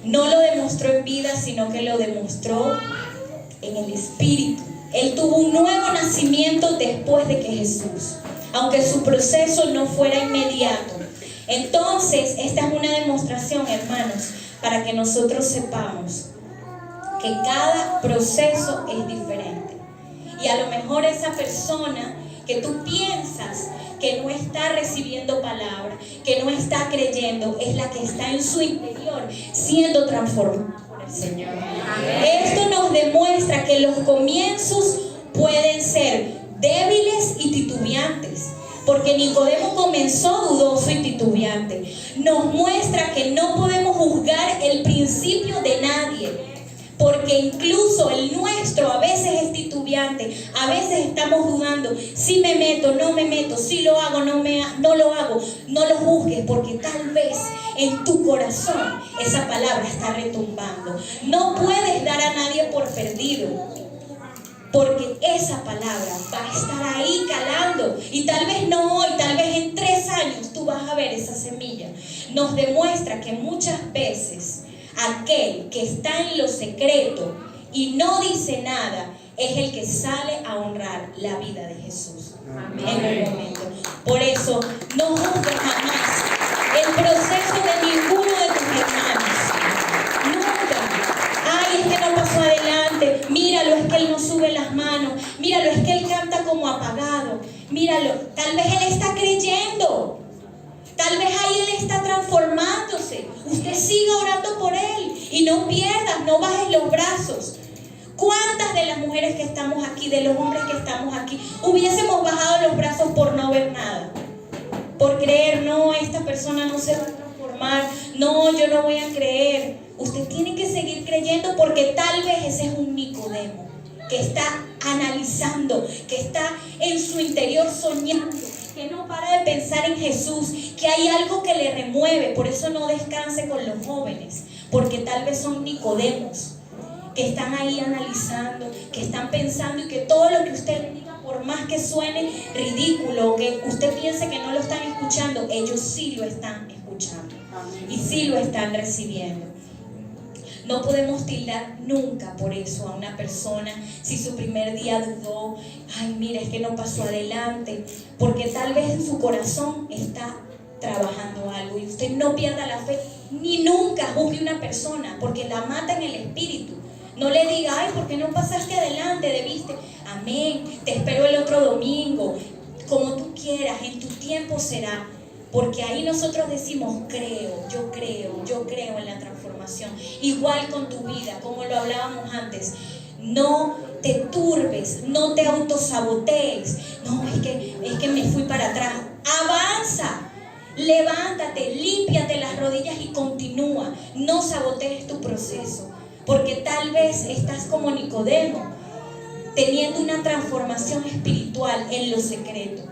No lo demostró en vida, sino que lo demostró en el Espíritu. Él tuvo un nuevo nacimiento después de que Jesús, aunque su proceso no fuera inmediato. Entonces, esta es una demostración, hermanos, para que nosotros sepamos que cada proceso es diferente. Y a lo mejor esa persona que tú piensas que no está recibiendo palabra, que no está creyendo, es la que está en su interior siendo transformada por el Señor. Esto nos demuestra que los comienzos pueden ser débiles y titubeantes, porque Nicodemo comenzó dudoso y titubeante. Nos muestra que no podemos juzgar el principio de nadie, porque incluso el nuestro a veces es titubeante, a veces estamos dudando, si me meto, no me meto, si lo hago, no lo hago. No lo juzgues, porque tal vez en tu corazón esa palabra está retumbando. No puedes dar a nadie por perdido, porque esa palabra va a estar ahí calando, y tal vez no hoy, tal vez en 3 años tú vas a ver esa semilla. Nos demuestra que muchas veces aquel que está en lo secreto y no dice nada es el que sale a honrar la vida de Jesús. Amén. En el momento. Por eso, no juzgues jamás el proceso de ninguno de tus hermanos. Nunca. Ay, es que no pasó adelante. Míralo, es que él no sube las manos. Míralo, es que él canta como apagado. Míralo, tal vez él está creyendo. Tal vez ahí él está transformándose. Usted siga orando por él y no pierdas, no bajes los brazos. ¿Cuántas de las mujeres que estamos aquí, de los hombres que estamos aquí, hubiésemos bajado los brazos por no ver nada? Por creer, no, esta persona no se va a transformar, no, yo no voy a creer. Usted tiene que seguir creyendo porque tal vez ese es un Nicodemo que está analizando, que está en su interior soñando, que no para de pensar en Jesús, que hay algo que le remueve. Por eso no descanse con los jóvenes, porque tal vez son Nicodemos que están ahí analizando, que están pensando y que todo lo que usted le diga, por más que suene ridículo, que usted piense que no lo están escuchando, ellos sí lo están escuchando y sí lo están recibiendo. No podemos tildar nunca por eso a una persona si su primer día dudó, ay mira, es que no pasó adelante, porque tal vez en su corazón está trabajando algo y usted no pierda la fe, ni nunca juzgue a una persona, porque la mata en el espíritu. No le diga, ay, ¿por qué no pasaste adelante? Debiste, amén, te espero el otro domingo, como tú quieras, en tu tiempo será. Porque ahí nosotros decimos, yo creo en la transformación. Igual con tu vida, como lo hablábamos antes. No te turbes, no te autosabotees. No, es que me fui para atrás. Avanza, levántate, límpiate las rodillas y continúa. No sabotees tu proceso. Porque tal vez estás como Nicodemo, teniendo una transformación espiritual en lo secreto.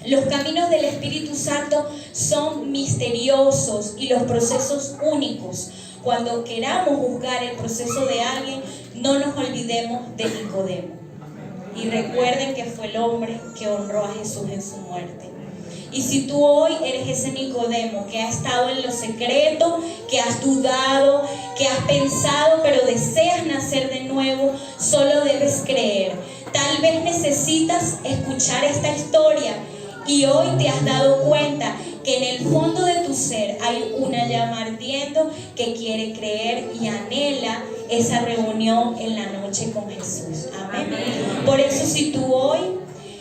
Los caminos del Espíritu Santo son misteriosos y los procesos únicos. Cuando queramos juzgar el proceso de alguien, no nos olvidemos de Nicodemo. Y recuerden que fue el hombre que honró a Jesús en su muerte. Y si tú hoy eres ese Nicodemo que ha estado en lo secreto, que has dudado, que has pensado, pero deseas nacer de nuevo, solo debes creer. Tal vez necesitas escuchar esta historia y hoy te has dado cuenta que en el fondo de tu ser hay una llama ardiendo que quiere creer y anhela esa reunión en la noche con Jesús. Amén. Por eso si tú hoy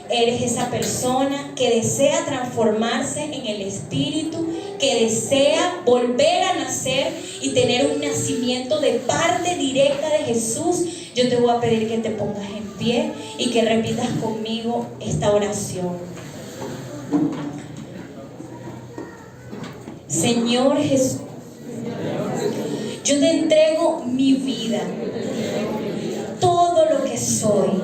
eres esa persona que desea transformarse en el Espíritu, que desea volver a nacer y tener un nacimiento de parte directa de Jesús, yo te voy a pedir que te pongas en pie y que repitas conmigo esta oración. Señor Jesús, yo te entrego mi vida, todo lo que soy.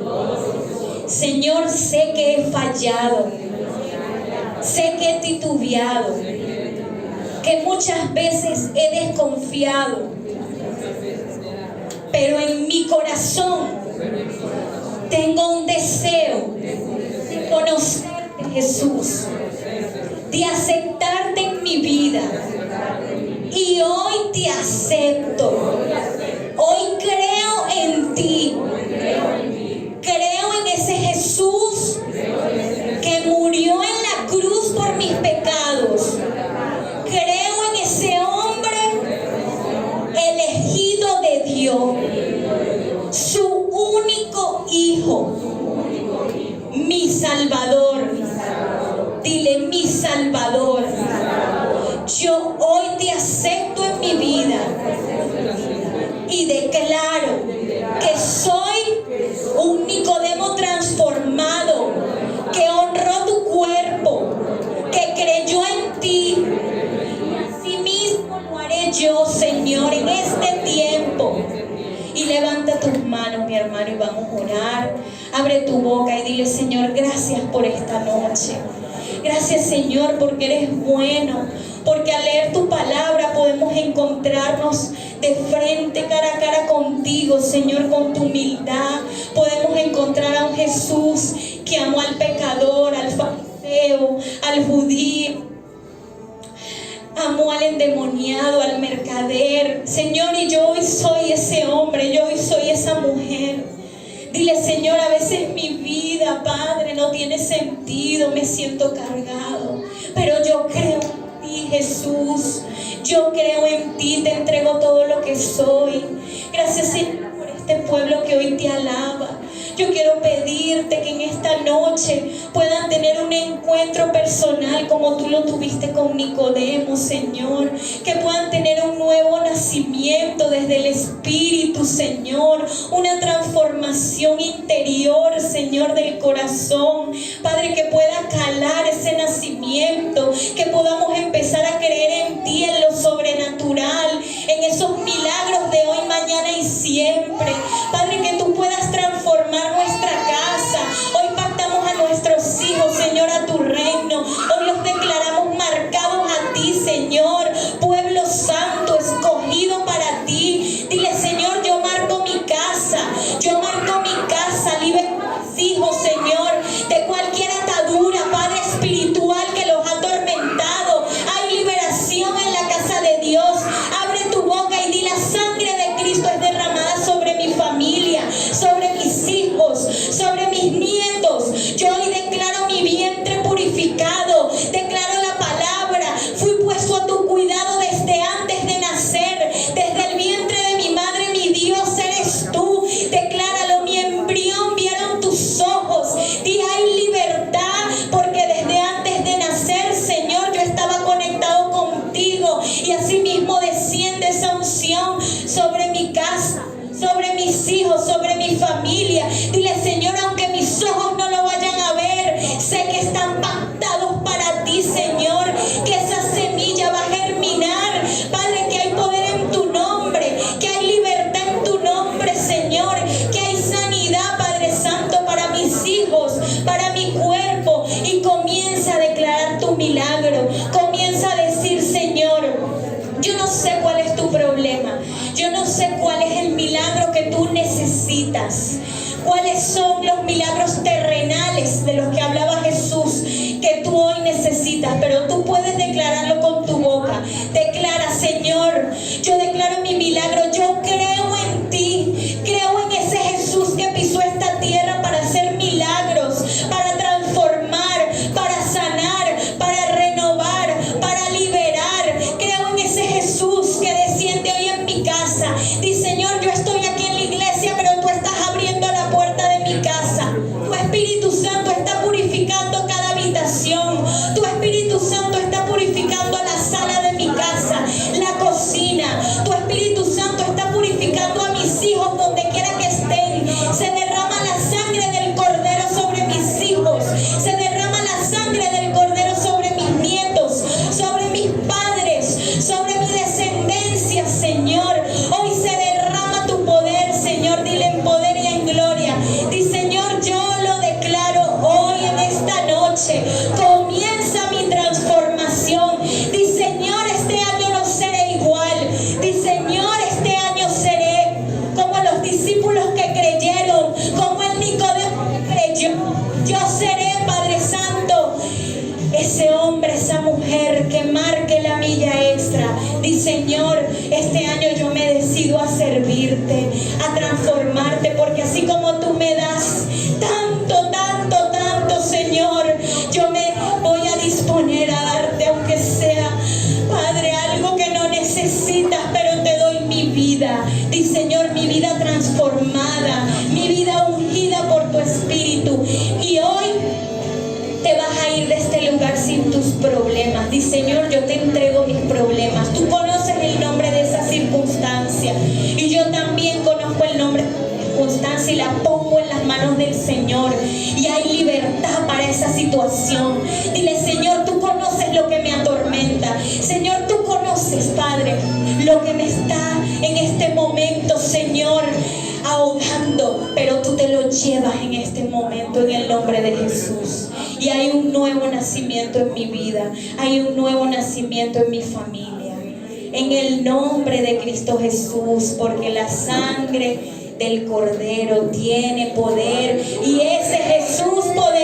Señor, sé que he fallado, sé que he titubeado, que muchas veces he desconfiado, pero en mi corazón tengo un deseo de conocerte, Jesús, de aceptarte en mi vida. Y hoy te acepto, hoy creo en ti. Creo en ese Jesús que murió en la cruz por mis pecados. Creo en ese hombre elegido de Dios, su único Hijo, mi Salvador. Dile, mi Salvador. Yo hoy te acepto en mi vida y declaro que soy un Nicodemo transformado, que honró tu cuerpo, que creyó en ti. Y así mismo lo haré yo, Señor, en este tiempo. Y levanta tus manos, mi hermano, y vamos a orar. Abre tu boca y dile, Señor, gracias por esta noche. Gracias, Señor, porque eres bueno, porque al leer tu palabra podemos encontrarnos de frente, cara a cara contigo, Señor, con tu humildad. Podemos encontrar a un Jesús que amó al pecador, al fariseo, al judío, amó al endemoniado, al mercader. Señor, y yo hoy soy ese hombre, yo hoy soy esa mujer Dile, Señor, a veces mi vida, Padre, no tiene sentido, me siento cargado, pero yo creo en ti, Jesús. Yo creo en ti, te entrego todo lo que soy. Gracias, Señor, por este pueblo que hoy te alaba. Yo quiero pedirte que en esta noche puedan tener un encuentro personal como tú lo tuviste con Nicodemo, Señor. Que puedan tener un nuevo nacimiento desde el Espíritu, Señor. Una transformación interior, Señor, del corazón. Padre, que pueda calar ese nacimiento. Que podamos empezar a creer en ti, en lo sobrenatural, en esos milagros de hoy, mañana y siempre. Padre, que tú puedas transformar nuestra casa. Hoy pactamos a nuestros hijos, Señor, a tu reino. Hoy los declaramos marcados a ti, Señor. Pueblo santo, escogido para ti. Dile, Señor, yo marco mi casa. Yo marco mi casa. Libera a mis hijos, Señor, de cualquier atadura, Padre, espiritual que los ha atormentado. Hay liberación en la casa de Dios. Abre tu boca y di: la sangre de Cristo es derramada sobre mi familia, sobre mis hijos, sobre mis nietos. Yo hoy declaro mi vientre purificado. Declaro la palabra. Fui puesto a tu cuidado desde antes de nacer. Desde el vientre de mi madre, mi Dios eres tú. Decláralo: mi embrión vieron tus ojos. Di: hay libertad, porque desde antes de nacer, Señor, yo estaba conectado contigo. Y así mismo desciende esa unción sobre mi casa, sobre mis hijos, sobre mi familia. Dile, Señor, aunque mis ojos no lo vayan a ver, sé que están pactados para ti, Señor, que esa semilla va a germinar. Padre, que hay poder en tu nombre, que hay libertad en tu nombre, Señor, que hay sanidad, Padre Santo, para mis hijos, para mi cuerpo. Y comienza a declarar tu milagro. Comienza a decir: Señor, yo no sé cuál es tu problema. Yo no sé cuál es el milagro que tú necesitas. ¿Cuáles son los milagros terrenales de los que hablaba Jesús que tú hoy necesitas? Pero tú puedes declararlo con tu boca. Declara: Señor, yo declaro mi milagro. Yo creo en ti. Creo en ese Jesús que pisó esta tierra para hacer milagros, para transformar, para sanar, para renovar, para liberar. Creo en ese Jesús que desciende hoy en mi casa. Dice: Señor, yo estoy aquí en la iglesia, pero tú estás abriendo la puerta de mi casa. Tu Espíritu Santo está purificando cada habitación. Tu Espíritu Santo está purificando la sala de mi casa, la cocina. Tu Espíritu Santo está purificando a mis hijos donde quiera que estén. Se derrama la sangre del Cordero sobre mis hijos. Se derrama la sangre del Cordero sobre mis nietos, sobre mis padres, sobre mi descendencia, Señor. Hoy se derrama tu poder, Señor. Dile: en poder y en gloria. Di: Señor, yo lo declaro hoy en esta noche. Comienza mi transformación. Di: Señor, este año no seré igual. Di: Señor, este año seré como los discípulos que creyeron, como el Nicodemo que creyó. Yo seré, Padre Santo, ese hombre, esa mujer que marque la milla extra. Di: Señor, este año yo me decido a servirte, a transformarte, porque así como tú me das tanto, tanto, tanto, Señor, yo me voy a disponer a darte, aunque sea, Padre, algo que no necesitas, pero te doy mi vida. Di: Señor, mi vida transformada, mi vida ungida por tu Espíritu. Y hoy te vas a ir de este lugar sin tus problemas. Di: Señor, yo te entrego mis problemas. Tú conoces el nombre de esa circunstancia, y yo también conozco el nombre de esa circunstancia, y la pongo en las manos del Señor. Y hay libertad para esa situación. Dile: Señor, tú conoces lo que me atormenta. Señor, tú conoces, Padre, lo que me está en este momento, Señor, ahogando, pero tú te lo llevas en este momento, en el nombre de Jesús. Y hay un nuevo nacimiento en mi vida. Hay un nuevo nacimiento en mi familia. En el nombre de Cristo Jesús, porque la sangre del Cordero tiene poder. Y ese Jesús poderoso